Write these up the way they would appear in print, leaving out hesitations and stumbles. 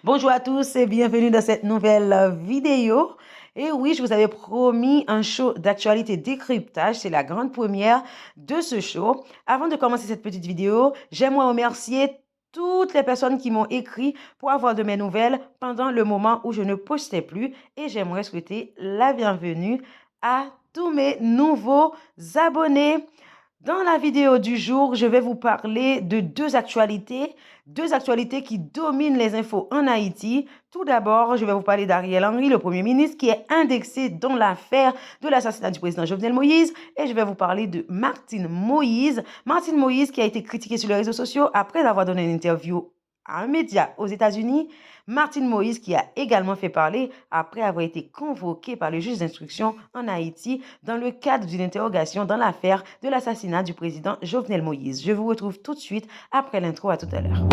Bonjour à tous et bienvenue dans cette nouvelle vidéo. Et oui, je vous avais promis un show d'actualité décryptage. C'est la grande première de ce show. Avant de commencer cette petite vidéo, j'aimerais remercier toutes les personnes qui m'ont écrit pour avoir de mes nouvelles pendant le moment où je ne postais plus. Et j'aimerais souhaiter la bienvenue à tous mes nouveaux abonnés. Dans la vidéo du jour, je vais vous parler de deux actualités qui dominent les infos en Haïti. Tout d'abord, je vais vous parler d'Ariel Henry, le Premier ministre, qui est indexé dans l'affaire de l'assassinat du président Jovenel Moïse. Et je vais vous parler de Martine Moïse. Martine Moïse qui a été critiquée sur les réseaux sociaux après avoir donné une interview à un média aux États-Unis. Martine Moïse qui a également fait parler après avoir été convoquée par le juge d'instruction en Haïti dans le cadre d'une interrogation dans l'affaire de l'assassinat du président Jovenel Moïse. Je vous retrouve tout de suite après l'intro. À tout à l'heure.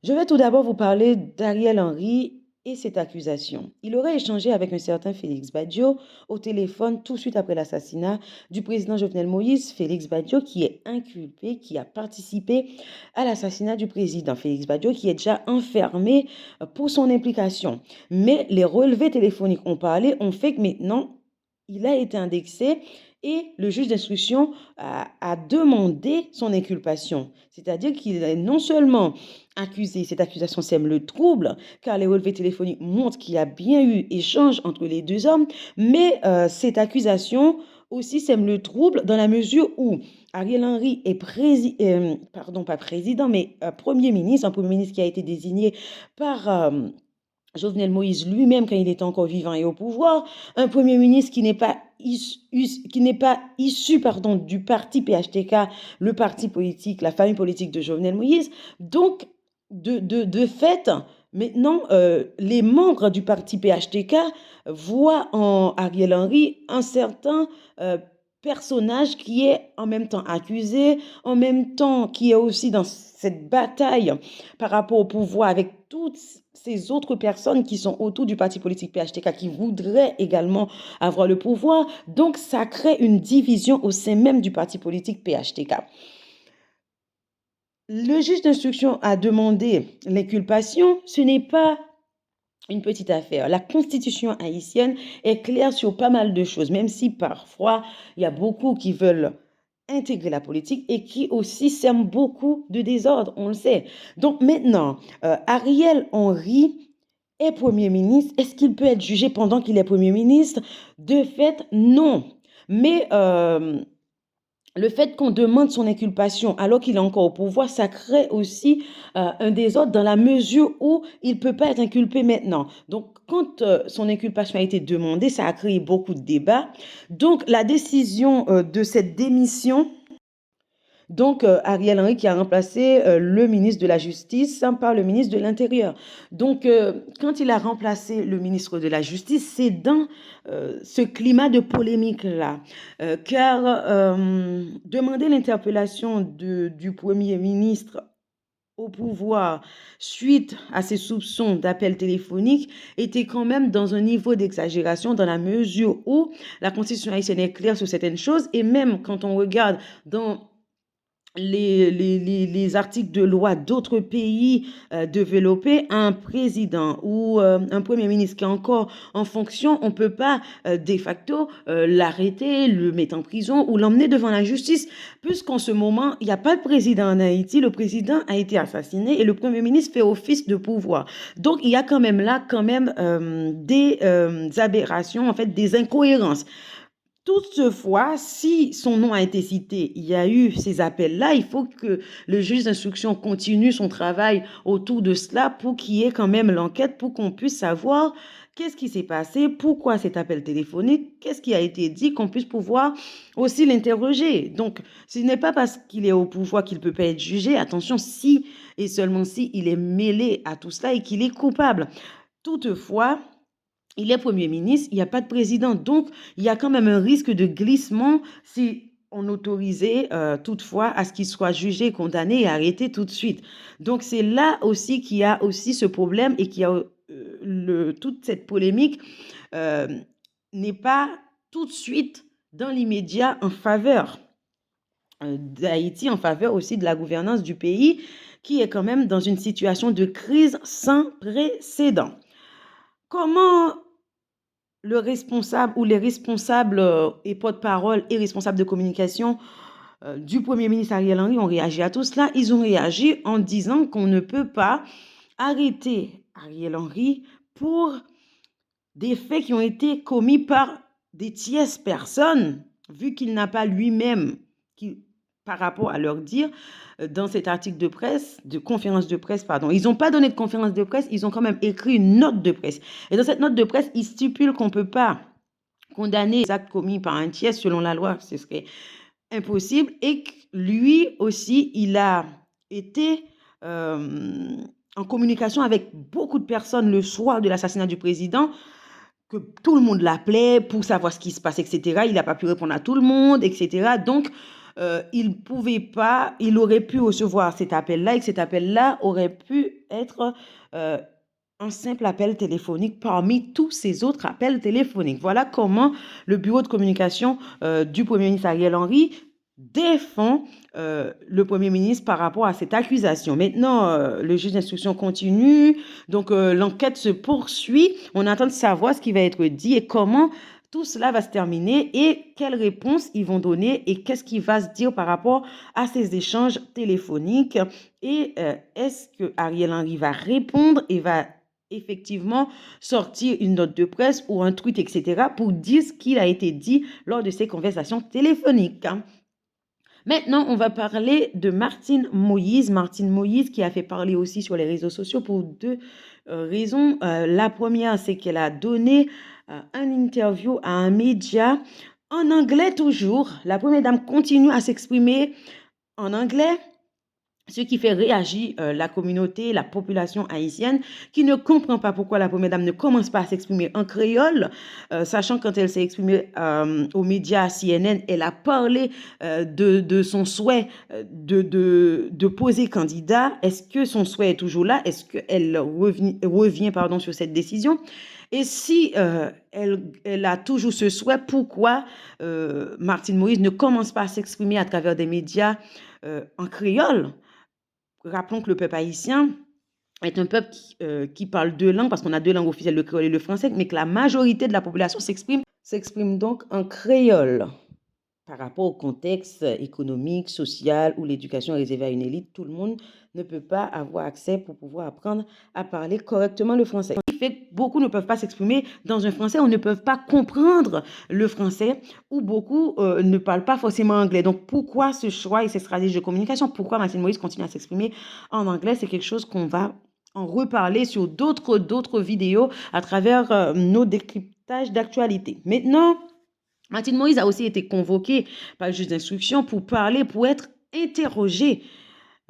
Je vais tout d'abord vous parler d'Ariel Henry et cette accusation. Il aurait échangé avec un certain Félix Badjo au téléphone tout de suite après l'assassinat du président Jovenel Moïse. Félix Badjo qui est inculpé, qui a participé à l'assassinat du président. Félix Badjo qui est déjà enfermé pour son implication. Mais les relevés téléphoniques ont fait que maintenant, il a été indexé et le juge d'instruction a demandé son inculpation. C'est-à-dire qu'il est non seulement accusé, cette accusation sème le trouble, car les relevés téléphoniques montrent qu'il y a bien eu échange entre les deux hommes, mais cette accusation aussi sème le trouble dans la mesure où Ariel Henry est Premier ministre, un Premier ministre qui a été désigné par Jovenel Moïse lui-même quand il était encore vivant et au pouvoir, un Premier ministre qui n'est pas issu du parti PHTK, le parti politique, la famille politique de Jovenel Moïse. Donc, de fait, maintenant, les membres du parti PHTK voient en Ariel Henry un certain personnage qui est en même temps accusé, en même temps qui est aussi dans cette bataille par rapport au pouvoir avec toutes ces autres personnes qui sont autour du parti politique PHTK qui voudraient également avoir le pouvoir. Donc, ça crée une division au sein même du parti politique PHTK. Le juge d'instruction a demandé l'inculpation. Ce n'est pas une petite affaire. La constitution haïtienne est claire sur pas mal de choses, même si parfois il y a beaucoup qui veulent intégrer la politique et qui aussi sèment beaucoup de désordre, on le sait. Donc maintenant, Ariel Henry est Premier ministre. Est-ce qu'il peut être jugé pendant qu'il est Premier ministre? De fait, non. Mais le fait qu'on demande son inculpation alors qu'il est encore au pouvoir, ça crée aussi un désordre dans la mesure où il ne peut pas être inculpé maintenant. Donc, quand son inculpation a été demandée, ça a créé beaucoup de débats. Donc, la décision de cette démission, Ariel Henry qui a remplacé le ministre de la Justice par le ministre de l'Intérieur. Donc, quand il a remplacé le ministre de la Justice, c'est dans ce climat de polémique-là. Car demander l'interpellation du Premier ministre au pouvoir suite à ces soupçons d'appels téléphoniques était quand même dans un niveau d'exagération dans la mesure où la Constitution haïtienne est claire sur certaines choses et même quand on regarde dans les articles de loi d'autres pays développés, un président ou un premier ministre qui est encore en fonction, on ne peut pas de facto l'arrêter, le mettre en prison ou l'emmener devant la justice, puisqu'en ce moment, il n'y a pas de président en Haïti, le président a été assassiné et le premier ministre fait office de pouvoir. Donc, il y a quand même là des aberrations, en fait, des incohérences. Toutefois, si son nom a été cité, il y a eu ces appels-là, il faut que le juge d'instruction continue son travail autour de cela pour qu'il y ait quand même l'enquête, pour qu'on puisse savoir qu'est-ce qui s'est passé, pourquoi cet appel téléphonique, qu'est-ce qui a été dit, qu'on puisse pouvoir aussi l'interroger. Donc, ce n'est pas parce qu'il est au pouvoir qu'il ne peut pas être jugé. Attention, si et seulement si il est mêlé à tout cela et qu'il est coupable. Toutefois, il est Premier ministre, il n'y a pas de président. Donc, il y a quand même un risque de glissement si on autorisait toutefois à ce qu'il soit jugé, condamné et arrêté tout de suite. Donc c'est là aussi qu'il y a aussi ce problème et qu'il y a toute cette polémique n'est pas tout de suite dans l'immédiat en faveur d'Haïti, en faveur aussi de la gouvernance du pays qui est quand même dans une situation de crise sans précédent. Comment le responsable ou les responsables et porte-parole et responsables de communication du Premier ministre Ariel Henry ont réagi à tout cela? Ils ont réagi en disant qu'on ne peut pas arrêter Ariel Henry pour des faits qui ont été commis par des tierces personnes, vu qu'il n'a pas lui-même, par rapport à leur dire, dans cet article de presse, de conférence de presse, pardon, ils n'ont pas donné de conférence de presse, ils ont quand même écrit une note de presse. Et dans cette note de presse, ils stipulent qu'on ne peut pas condamner les actes commis par un tiers selon la loi, ce serait impossible, et que lui aussi, il a été en communication avec beaucoup de personnes le soir de l'assassinat du président, que tout le monde l'appelait pour savoir ce qui se passe, etc. Il n'a pas pu répondre à tout le monde, etc. Donc, il pouvait pas, il aurait pu recevoir cet appel-là et que cet appel-là aurait pu être un simple appel téléphonique parmi tous ces autres appels téléphoniques. Voilà comment le bureau de communication du Premier ministre Ariel Henry défend le Premier ministre par rapport à cette accusation. Maintenant, le juge d'instruction continue, donc l'enquête se poursuit. On attend de savoir ce qui va être dit et comment tout cela va se terminer et quelles réponses ils vont donner et qu'est-ce qui va se dire par rapport à ces échanges téléphoniques. Et est-ce que Ariel Henry va répondre et va effectivement sortir une note de presse ou un tweet, etc., pour dire ce qu'il a été dit lors de ces conversations téléphoniques. Maintenant, on va parler de Martine Moïse. Martine Moïse qui a fait parler aussi sur les réseaux sociaux pour deux raisons. La première, c'est qu'elle a donné un interview à un média en anglais toujours. La première dame continue à s'exprimer en anglais, ce qui fait réagir la communauté, la population haïtienne, qui ne comprend pas pourquoi la première dame ne commence pas à s'exprimer en créole, sachant quand elle s'est exprimée aux médias CNN, elle a parlé de son souhait de poser candidat. Est-ce que son souhait est toujours là? Est-ce qu'elle revient sur cette décision? Et si elle a toujours ce souhait, pourquoi Martine Moïse ne commence pas à s'exprimer à travers des médias en créole? Rappelons que le peuple haïtien est un peuple qui parle deux langues, parce qu'on a deux langues officielles, le créole et le français, mais que la majorité de la population s'exprime donc en créole. Par rapport au contexte économique, social, où l'éducation est réservée à une élite, tout le monde ne peut pas avoir accès pour pouvoir apprendre à parler correctement le français. Ce qui fait que beaucoup ne peuvent pas s'exprimer dans un français ou ne peuvent pas comprendre le français, ou beaucoup ne parlent pas forcément anglais. Donc pourquoi ce choix et ces stratégies de communication? Pourquoi Martine Moïse continue à s'exprimer en anglais? C'est quelque chose qu'on va en reparler sur d'autres vidéos à travers nos décryptages d'actualité. Maintenant, Martine Moïse a aussi été convoquée par le juge d'instruction pour parler, pour être interrogée.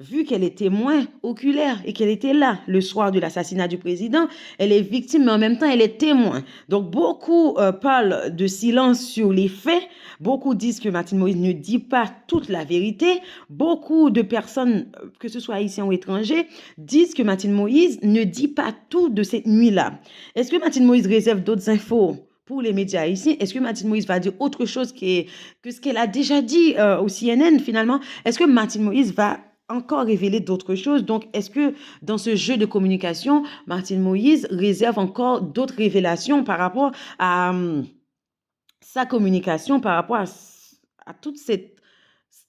Vu qu'elle est témoin oculaire et qu'elle était là le soir de l'assassinat du président, elle est victime, mais en même temps, elle est témoin. Donc, beaucoup parlent de silence sur les faits. Beaucoup disent que Martine Moïse ne dit pas toute la vérité. Beaucoup de personnes, que ce soit haïtiens ou étrangers, disent que Martine Moïse ne dit pas tout de cette nuit-là. Est-ce que Martine Moïse réserve d'autres infos pour les médias haïtiens? Est-ce que Martine Moïse va dire autre chose que ce qu'elle a déjà dit au CNN finalement? Est-ce que Martine Moïse va encore révéler d'autres choses? Donc, est-ce que dans ce jeu de communication, Martine Moïse réserve encore d'autres révélations par rapport à sa communication, par rapport à toute cette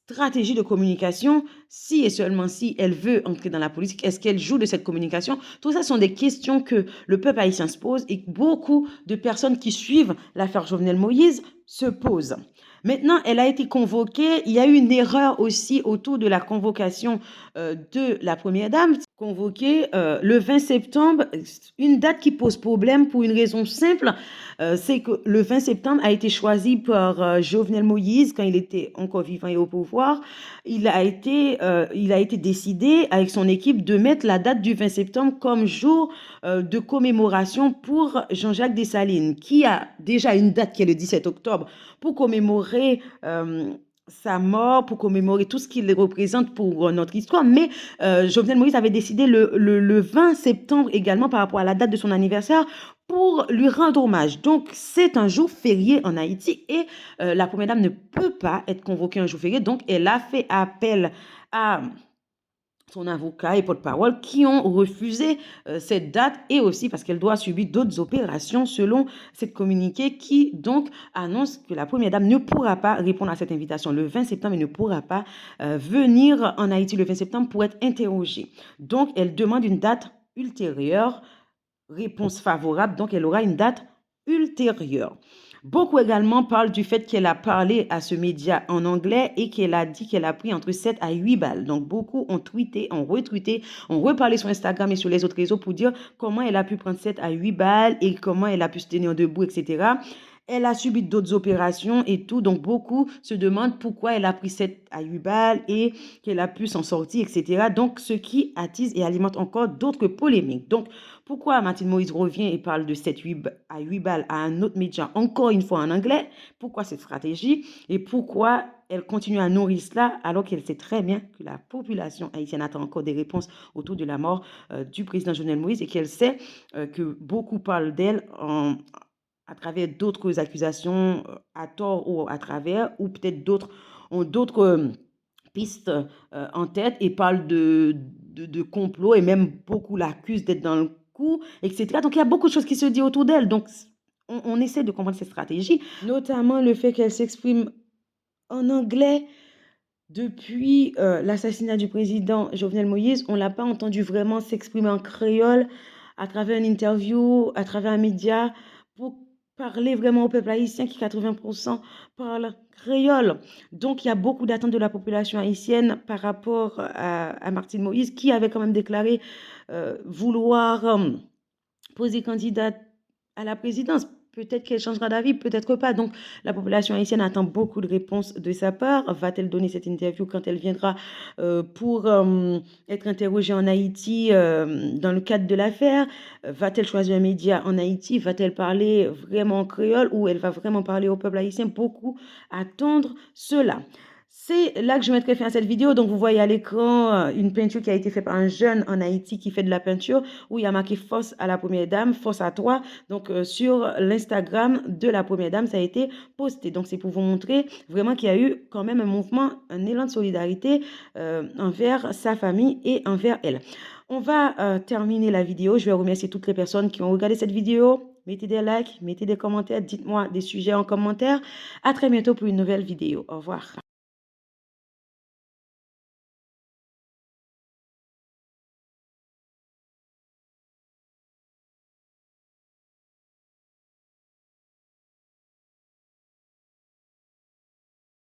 stratégie de communication, si et seulement si elle veut entrer dans la politique, est-ce qu'elle joue de cette communication? Tout ça sont des questions que le peuple haïtien se pose et que beaucoup de personnes qui suivent l'affaire Jovenel Moïse se posent. Maintenant, elle a été convoquée. Il y a eu une erreur aussi autour de la convocation de la première dame. Convoquée le 20 septembre, une date qui pose problème pour une raison simple, c'est que le 20 septembre a été choisi par Jovenel Moïse quand il était encore vivant et au pouvoir. Il a été décidé avec son équipe de mettre la date du 20 septembre comme jour de commémoration pour Jean-Jacques Dessalines, qui a déjà une date qui est le 17 octobre pour commémorer sa mort, pour commémorer tout ce qu'il représente pour notre histoire. Mais Jovenel Moïse avait décidé le 20 septembre également par rapport à la date de son anniversaire pour lui rendre hommage. Donc, c'est un jour férié en Haïti et la première dame ne peut pas être convoquée un jour férié. Donc, elle a fait appel à son avocat et porte-parole qui ont refusé cette date et aussi parce qu'elle doit subir d'autres opérations selon cette communiqué qui donc annonce que la première dame ne pourra pas répondre à cette invitation le 20 septembre et ne pourra pas venir en Haïti le 20 septembre pour être interrogée. Donc elle demande une date ultérieure, réponse favorable, donc elle aura une date ultérieure. Beaucoup également parlent du fait qu'elle a parlé à ce média en anglais et qu'elle a dit qu'elle a pris entre 7 à 8 balles. Donc beaucoup ont tweeté, ont retweeté, ont reparlé sur Instagram et sur les autres réseaux pour dire comment elle a pu prendre 7 à 8 balles et comment elle a pu se tenir debout, etc. Elle a subi d'autres opérations et tout. Donc beaucoup se demandent pourquoi elle a pris 7 à 8 balles et qu'elle a pu s'en sortir, etc. Donc ce qui attise et alimente encore d'autres polémiques. Donc pourquoi Mathilde Moïse revient et parle de 7 à 8 balles à un autre média, encore une fois en anglais? Pourquoi cette stratégie? Et pourquoi elle continue à nourrir cela alors qu'elle sait très bien que la population haïtienne attend encore des réponses autour de la mort du président Jovenel Moïse et qu'elle sait que beaucoup parlent d'elle à travers d'autres accusations, à tort ou à travers, ou peut-être d'autres ont d'autres pistes en tête et parlent de complot et même beaucoup l'accusent d'être dans le coup, etc. Donc il y a beaucoup de choses qui se disent autour d'elle. Donc on essaie de comprendre cette stratégie, notamment le fait qu'elle s'exprime en anglais. Depuis l'assassinat du président Jovenel Moïse, on ne l'a pas entendu vraiment s'exprimer en créole à travers une interview, à travers un média, pour parler vraiment au peuple haïtien qui 80% parle créole. Donc il y a beaucoup d'attentes de la population haïtienne par rapport à Martine Moïse qui avait quand même déclaré vouloir poser candidat à la présidence. Peut-être qu'elle changera d'avis, peut-être pas. Donc, la population haïtienne attend beaucoup de réponses de sa part. Va-t-elle donner cette interview quand elle viendra pour être interrogée en Haïti dans le cadre de l'affaire? Va-t-elle choisir un média en Haïti? Va-t-elle parler vraiment en créole ou elle va vraiment parler au peuple haïtien? Beaucoup attendent cela. C'est là que je mettrai fin à cette vidéo. Donc, vous voyez à l'écran une peinture qui a été faite par un jeune en Haïti qui fait de la peinture où il y a marqué force à la première dame, force à toi. Donc, sur l'Instagram de la première dame, ça a été posté. Donc, c'est pour vous montrer vraiment qu'il y a eu quand même un mouvement, un élan de solidarité envers sa famille et envers elle. On va terminer la vidéo. Je vais remercier toutes les personnes qui ont regardé cette vidéo. Mettez des likes, mettez des commentaires, dites-moi des sujets en commentaire. À très bientôt pour une nouvelle vidéo. Au revoir.